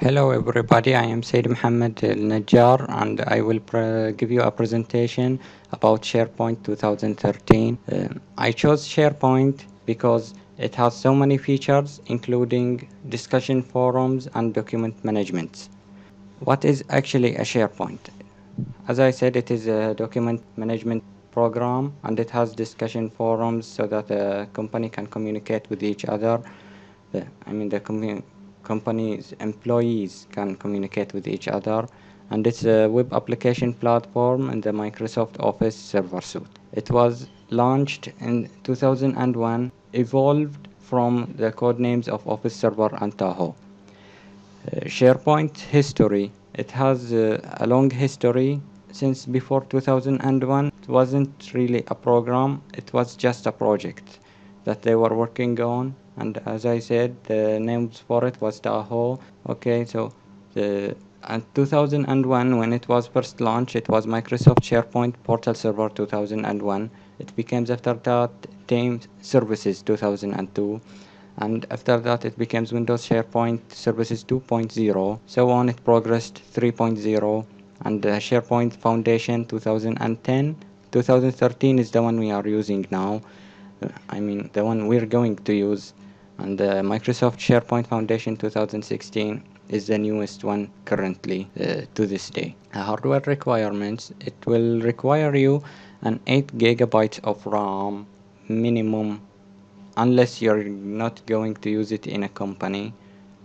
Hello everybody, I am Said Mohammed Al Najjar and I will give you a presentation about SharePoint 2013. I chose SharePoint because it has so many features including discussion forums and document management. What is actually a SharePoint? As I said, it is a document management program and it has discussion forums so that a company can communicate with each other. The company's employees can communicate with each other, and it's a web application platform in the Microsoft Office server suite. It was launched in 2001, evolved from the code names of Office Server and Tahoe. SharePoint history. It has a long history. Since before 2001, it wasn't really a program, it was just a project that they were working on. And as I said, the names for it was Tahoe. Okay, so in 2001, when it was first launched, it was Microsoft SharePoint Portal Server 2001. It became after that Teams Services 2002, and after that it becomes Windows SharePoint Services 2.0. So on it progressed 3.0, and SharePoint Foundation 2010. 2013 is the one we are using now. The one we're going to use. And Microsoft SharePoint Foundation 2016 is the newest one currently to this day. Hardware requirements. It will require you an 8 gigabytes of RAM minimum, unless you're not going to use it in a company.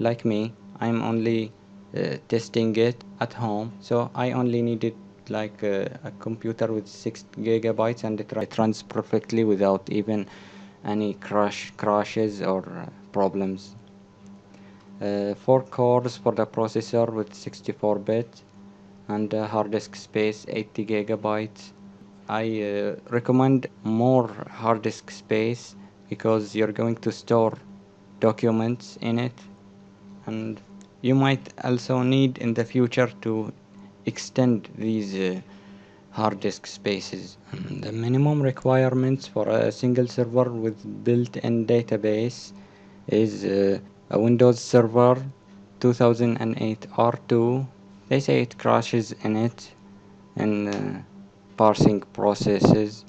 Like me, I'm only testing it at home, so I only needed like a computer with 6 gigabytes, and it runs perfectly without even any crashes or problems. 4 cores for the processor with 64-bit, and hard disk space 80 gigabytes. I recommend more hard disk space because you're going to store documents in it, and you might also need in the future to extend these hard disk spaces. The minimum requirements for a single server with built-in database is a Windows Server 2008 R2. They say it crashes in it in parsing processes.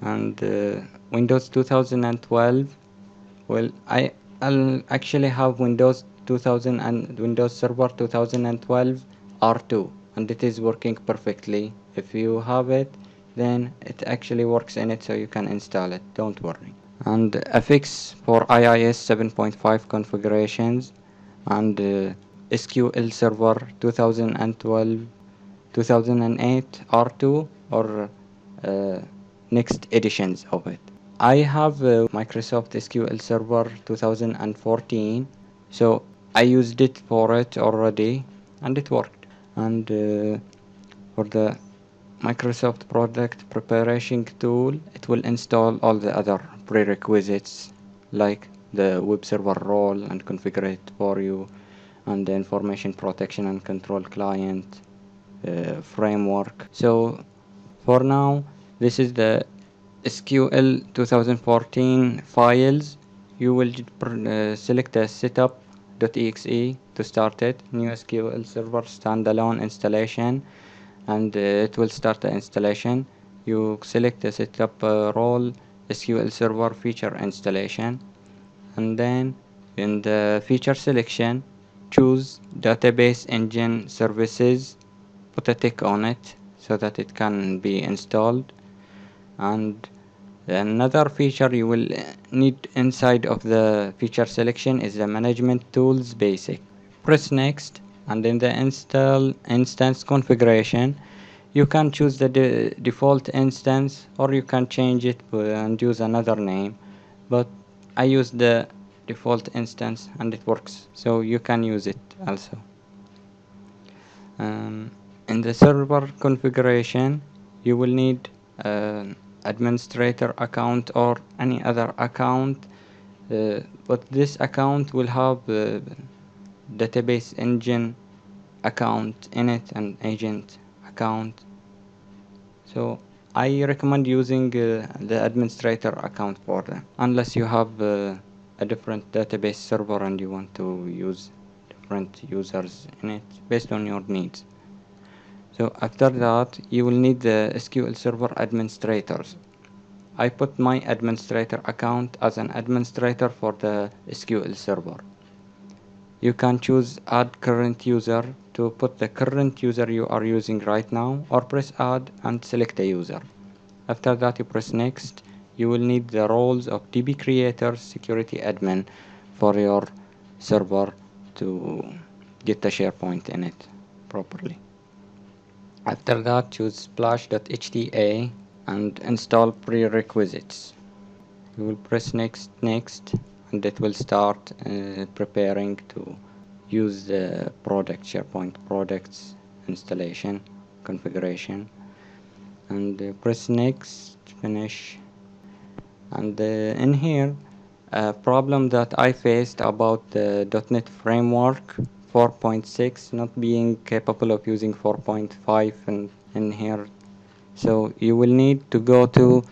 And Windows 2012. Well, I'll actually have Windows 2000 and Windows Server 2012 R2, and it is working perfectly. If you have it, then it actually works in it, so you can install it, don't worry. And a fix for IIS 7.5 configurations, and SQL Server 2012 2008 R2, or next editions of it. I have Microsoft SQL Server 2014, so I used it for it already and it worked. And for the Microsoft product preparation tool, it will install all the other prerequisites like the web server role and configure it for you, and the information protection and control client framework. So for now, this is the SQL 2014 files. You will select the setup.exe to start it, new SQL Server standalone installation, and it will start the installation. You select the setup role SQL Server feature installation, and then in the feature selection, choose database engine services, put a tick on it so that it can be installed. And another feature you will need inside of the feature selection is the management tools basic. Press next, and in the install instance configuration, you can choose the default instance, or you can change it and use another name, but I use the default instance and it works, so you can use it also. In the server configuration, you will need administrator account or any other account, but this account will have database engine account in it and agent account. So I recommend using the administrator account for them, unless you have a different database server and you want to use. different users in it based on your needs. So after that, you will need the SQL Server administrators. I put my administrator account as an administrator for the SQL Server. You can choose add current user to put the current user you are using right now, or press add and select a user. After that, you press next. You will need the roles of DB creator, security admin for your server to get the SharePoint in it properly. After that, choose splash.hta and install prerequisites. You will press next, and it will start preparing to use the SharePoint products installation configuration, and press next, finish. And in here, a problem that I faced about the .NET Framework 4.6 not being capable of using 4.5 in here. So you will need to go to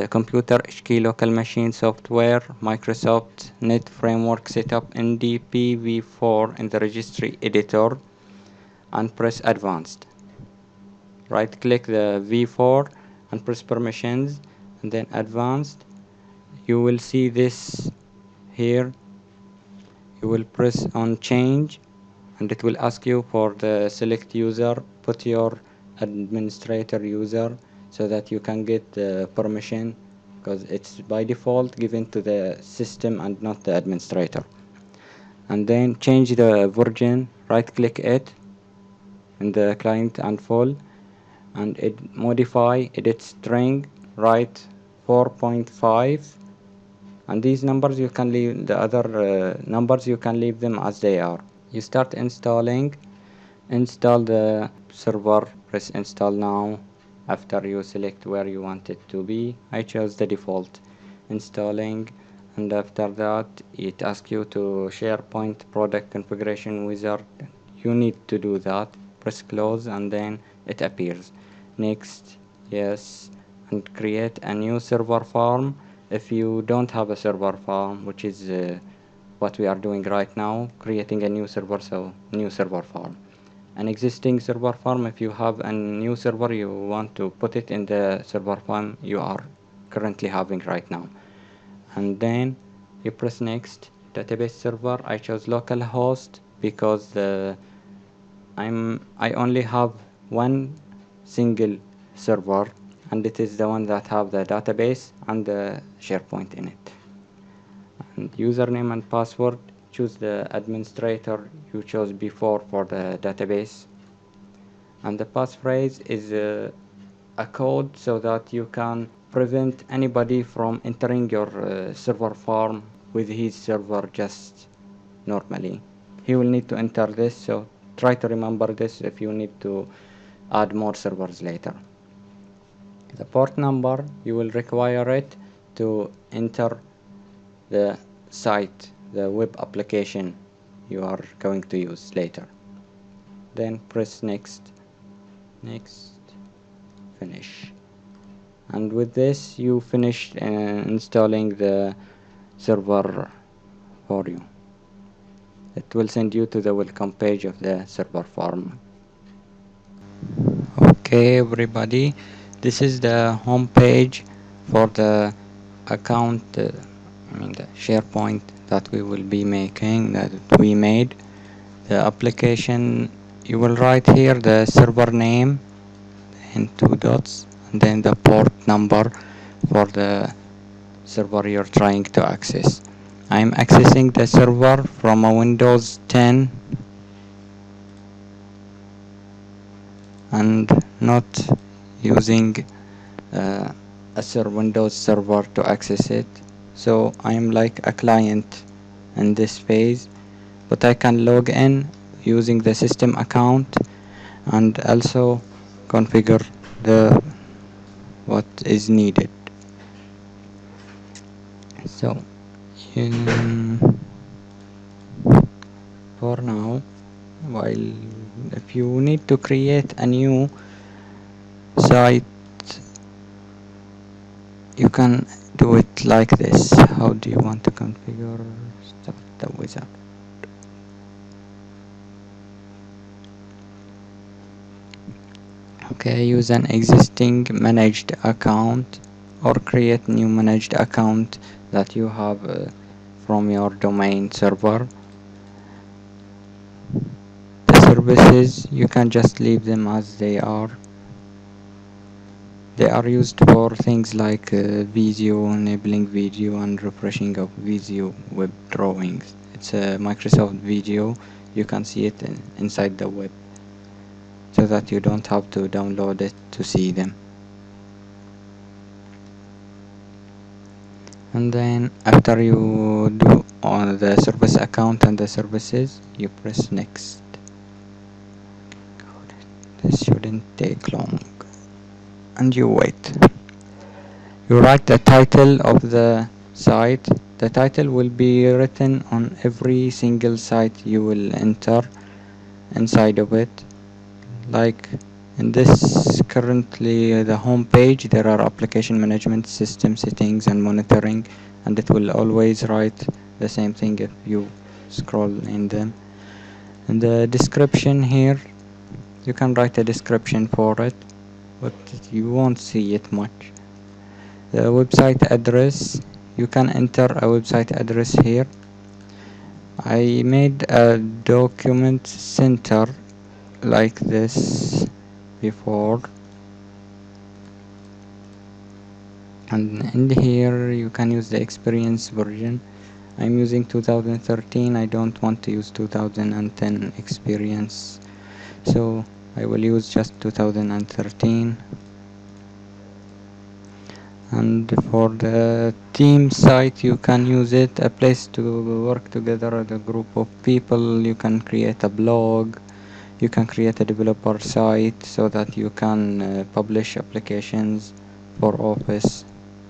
Computer HK Local Machine Software, Microsoft Net Framework Setup NDP v4 in the registry editor, and press Advanced. Right click the v4 and press Permissions, and then Advanced. You will see this here. You will press on Change, and it will ask you for the select user. Put your administrator user so that you can get the permission, because it's by default given to the system and not the administrator. And then change the version, right click it in the client and full, and modify edit string, write 4.5, and these numbers you can leave, the other numbers you can leave them as they are. You start installing, install the server, press install now. After you select where you want it to be, I chose the default. Installing, and after that it asks you to SharePoint product configuration wizard. You need to do that. Press close, and then it appears. Next, yes, and create a new server farm. If you don't have a server farm, which is what we are doing right now, creating a new server, so new server farm. An existing server farm, if you have a new server, you want to put it in the server farm you are currently having right now. And then you press next. Database server, I chose localhost because I only have one single server, and it is the one that have the database and the SharePoint in it. And username and password, choose the administrator you chose before for the database. And the passphrase is a code so that you can prevent anybody from entering your server farm with his server just normally. He will need to enter this, so try to remember this if you need to add more servers later. The port number, you will require it to enter the site, the web application you are going to use later. Then press next, finish. And with this you finished installing the server for you. It will send you to the welcome page of the server farm. Okay everybody, this is the home page for the account, the SharePoint that we will be making, that we made. The application, you will write here the server name in 2 dots, and then the port number for the server you're trying to access. I'm accessing the server from a Windows 10 and not using a Windows server to access it. So I'm like a client in this phase, but I can log in using the system account and also configure what is needed. So for now, while if you need to create a new site, you can do it like this. How do you want to configure? Start the wizard. Okay, use an existing managed account or create new managed account that you have from your domain server. The services, you can just leave them as they are. They are used for things like Visio, enabling video and refreshing of Visio web drawings. It's a Microsoft Video. You can see it inside the web so that you don't have to download it to see them. And then after you do on the service account and the services, you press next. This shouldn't take long. And you wait. You write the title of the site. The title will be written on every single site you will enter inside of it. Like in this currently the home page, there are application management, system settings and monitoring, and it will always write the same thing if you scroll in them. In the description here, you can write a description for it, but you won't see it much. The website address, you can enter a website address here. I made a document center like this before, and in here you can use the experience version. I'm using 2013. I don't want to use 2010 experience, so I will use just 2013. And for the team site, you can use it a place to work together as a group of people. You can create a blog, you can create a developer site so that you can publish applications for office,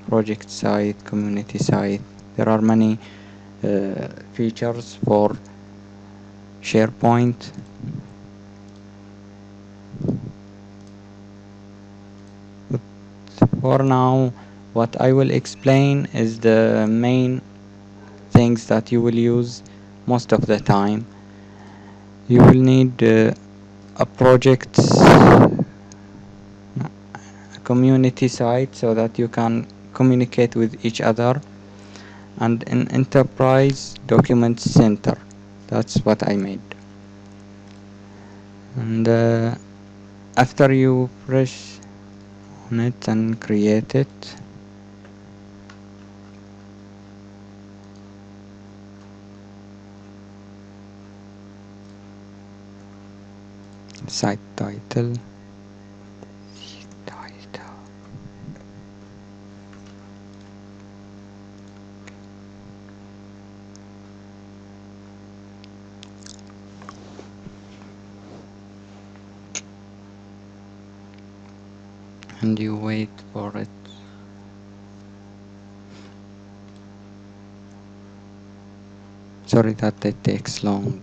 project site, community site. There are many features for SharePoint. But for now, what I will explain is the main things that you will use most of the time. You will need a project, a community site so that you can communicate with each other, and an enterprise document center. That's what I made. And after you press on it and create it, site title, and you wait for it. Sorry that it takes long.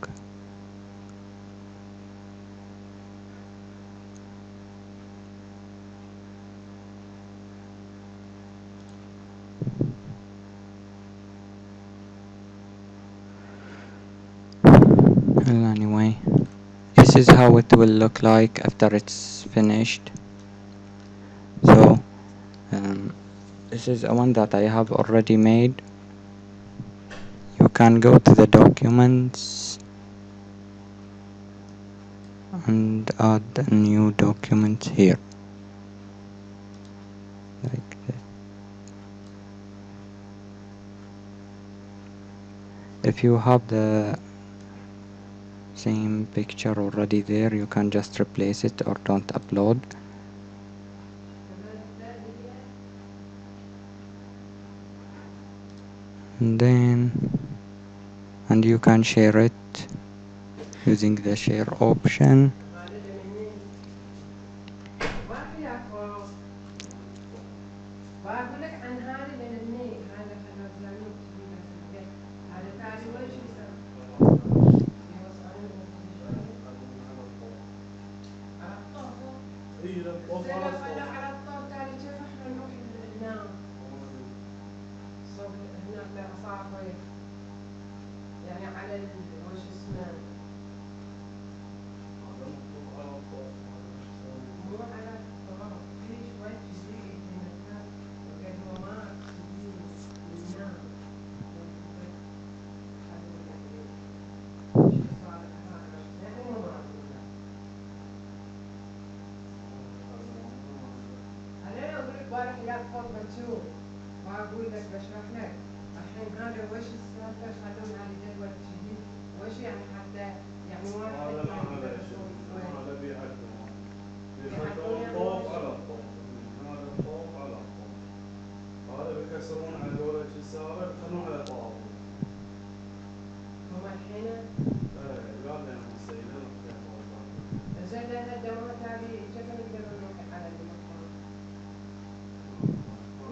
Well, anyway, this is how it will look like after it's finished. So this is a one that I have already made. You can go to the documents and add a new document here, like this. If you have the same picture already there, you can just replace it or don't upload. And you can share it using the share option. شوف، وأقول لك بشرح لك. الحين هذا وش السالفة يخلون هذا جدول جديد؟ وش يعني حتى يعني واحد هذا ما ما يقدر عليه يصور شغل، وين؟ هذا بيعدون بيعدون يعني الطوف وش؟ على الطوف، هذا الطوف على الطوف، هذا بيكسرون على دولة جسارة بيخلون على طاولة. هم الحين ايه قال لي انا مسيلين زين الهدمات هذه كيف نقدر نروح على المكان؟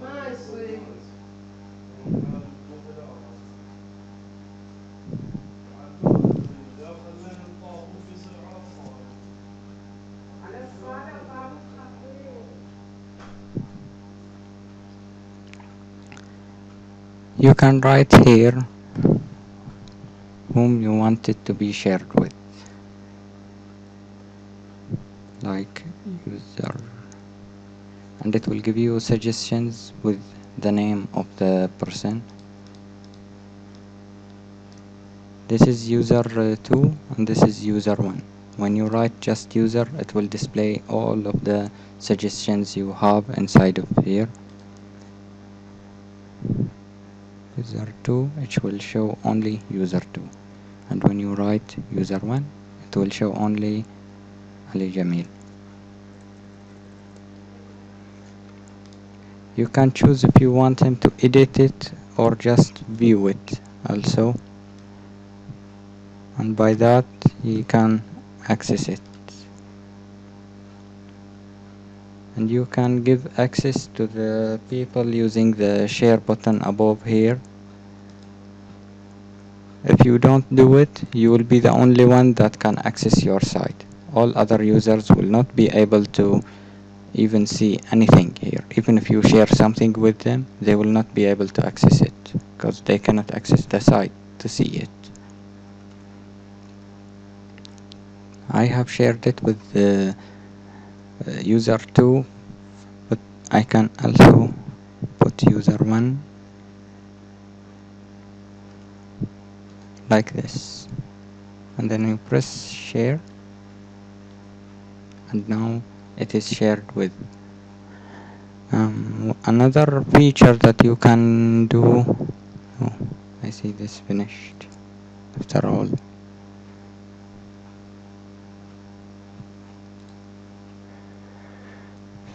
ما يصير. على الصالة طابق خطير. You can write here whom you want it to be shared with, like user, and it will give you suggestions with the name of the person. This is user 2 and this is user 1. When you write just user, it will display all of the suggestions you have inside of here. User 2, it will show only user 2, and when you write user 1, it will show only Ali Jamil. You can choose if you want him to edit it or just view it also, and by that he can access it. And you can give access to the people using the share button above here. If you don't do it, you will be the only one that can access your site. All other users will not be able to even see anything here. Even if you share something with them, they will not be able to access it because they cannot access the site to see it. I have shared it with the user 2, but I can also put user 1 like this, and then you press share, and now it is shared with another feature that you can do. Oh, I see this finished after all.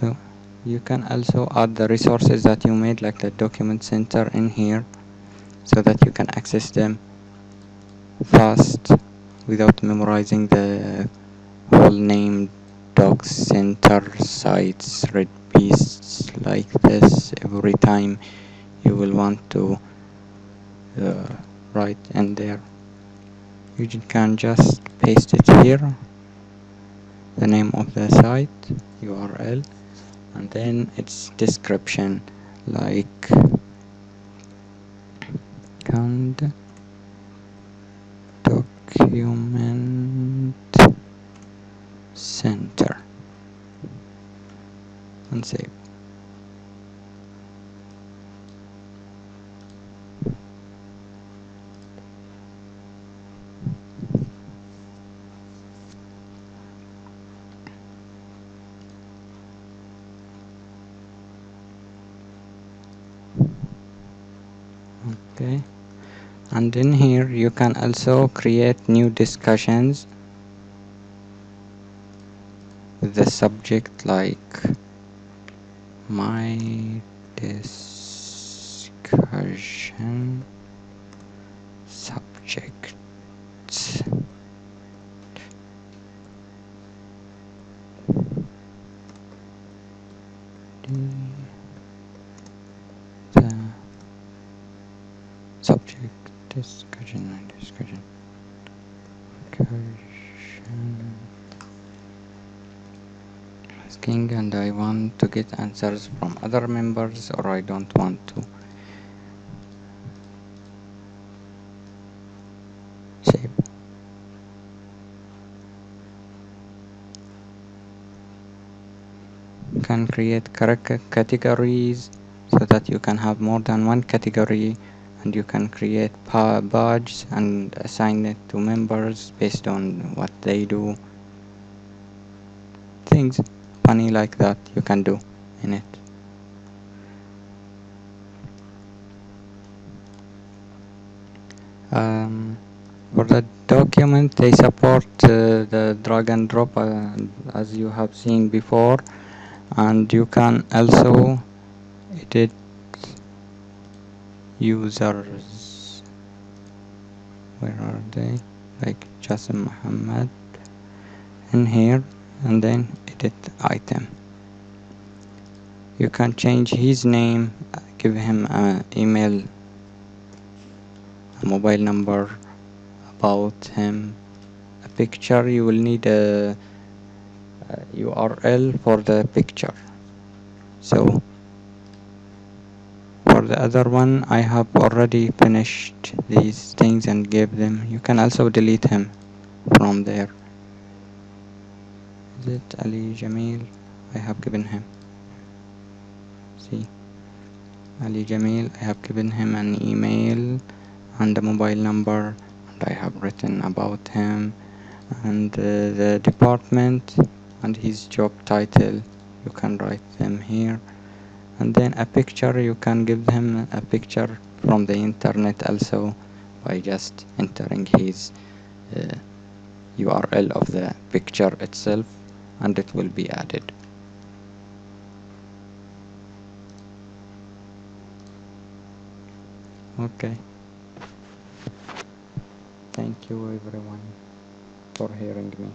So you can also add the resources that you made, like the document center, in here so that you can access them fast without memorizing the whole name. Docs center sites red beasts like this every time you will want to write in there. You can just paste it here, the name of the site URL, and then its description, like canned document center, and save. Okay, and in here you can also create new discussions with the subject, like my discussion subjects. The subject discussion asking, and I want to get answers from other members, or I don't want to. Save. You can create correct categories so that you can have more than one category, and you can create badges and assign it to members based on what they do. Things funny like that you can do in it. Um, for the document, they support the drag and drop as you have seen before, and you can also edit users. Where are they? Like Jasim Muhammad in here, and then edit item. You can change his name, give him an email, a mobile number, about him, a picture. You will need a URL for the picture. So for the other one, I have already finished these things and gave them. You can also delete him from there. Is it Ali Jamil? I have given him. See, Ali Jamil, I have given him an email and a mobile number, and I have written about him and the department and his job title. You can write them here, and then a picture. You can give him a picture from the internet also by just entering his uh, URL of the picture itself, and it will be added. Okay, thank you everyone for hearing me.